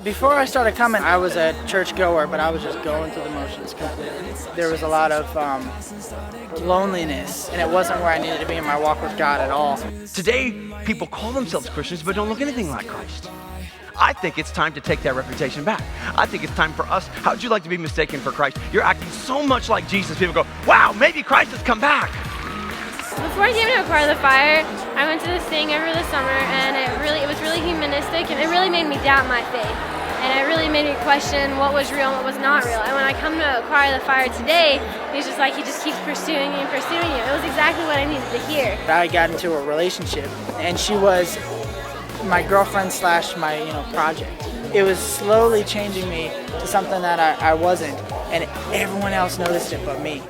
Before I started coming, I was a church goer, but I was just going through the motions completely. There was a lot of loneliness, and it wasn't where I needed to be in my walk with God at all. Today, people call themselves Christians but don't look anything like Christ. I think it's time to take that reputation back. I think it's time for us. How would you like to be mistaken for Christ? You're acting so much like Jesus. People go, wow, maybe Christ has come back. Before I came to a part of the fire, I went to this thing over the summer, and it was really humanistic, and it really made me doubt my faith. And it really made me question what was real and what was not real. And when I come to acquire the fire today, he's just like, he just keeps pursuing you and pursuing you. It was exactly what I needed to hear. I got into a relationship, and she was my girlfriend slash my project. It was slowly changing me to something that I wasn't, and everyone else noticed it but me.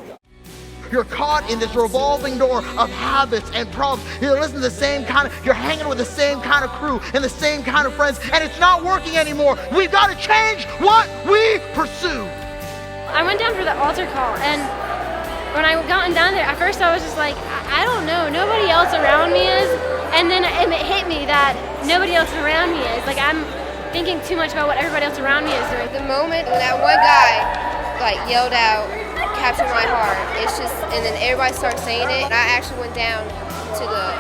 You're caught in this revolving door of habits and problems. You're listening to the same you're hanging with the same kind of crew and the same kind of friends, and it's not working anymore. We've got to change what we pursue. I went down for the altar call, and when I gotten down there, at first I was just like, I don't know, nobody else around me is, and then it hit me that nobody else around me is. Like, I'm thinking too much about what everybody else around me is doing. The moment when that one guy yelled out, captured my heart. It's just, and then everybody started saying it. And I actually went down to the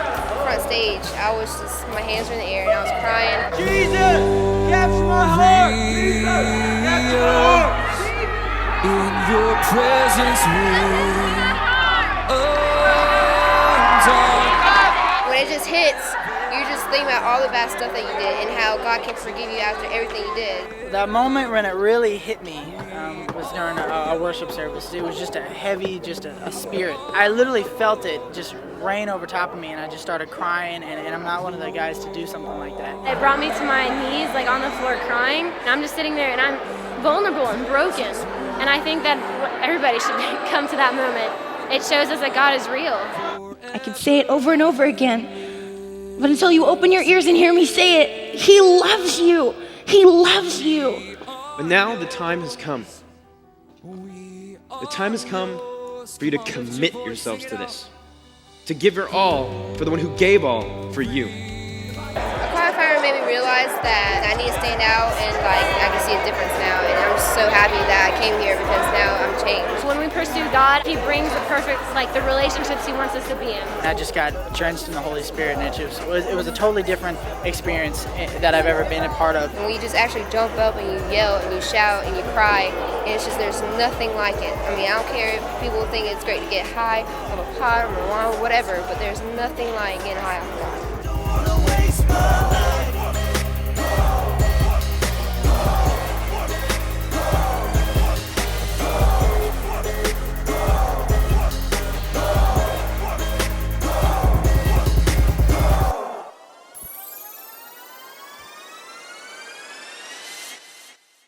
front stage. I was just, my hands were in the air and I was crying. Jesus, capture my heart. Jesus, capture my heart. In your presence, When it just hits, you just think about all the bad stuff that you did and how God can forgive you after everything you did. That moment when it really hit me was during a worship service. It was just a heavy, a spirit. I literally felt it just rain over top of me, and I just started crying, and I'm not one of the guys to do something like that. It brought me to my knees, on the floor crying, and I'm just sitting there, and I'm vulnerable and broken. And I think that everybody should come to that moment. It shows us that God is real. I could say it over and over again, but until you open your ears and hear me say it, He loves you. He loves you. But now the time has come. The time has come for you to commit yourselves to this. To give your all for the one who gave all for you. Acquire Fire made me realize that I need to stand out and I can see a difference now. And I'm so happy that I came here because now I'm changed. When we pursue God, He brings the perfect, the relationships He wants us to be in. I just got drenched in the Holy Spirit, and it was a totally different experience that I've ever been a part of. And when you just actually jump up and you yell and you shout and you cry, and it's just, there's nothing like it. I mean, I don't care if people think it's great to get high of a pot or marijuana or whatever, but there's nothing like getting high off of God.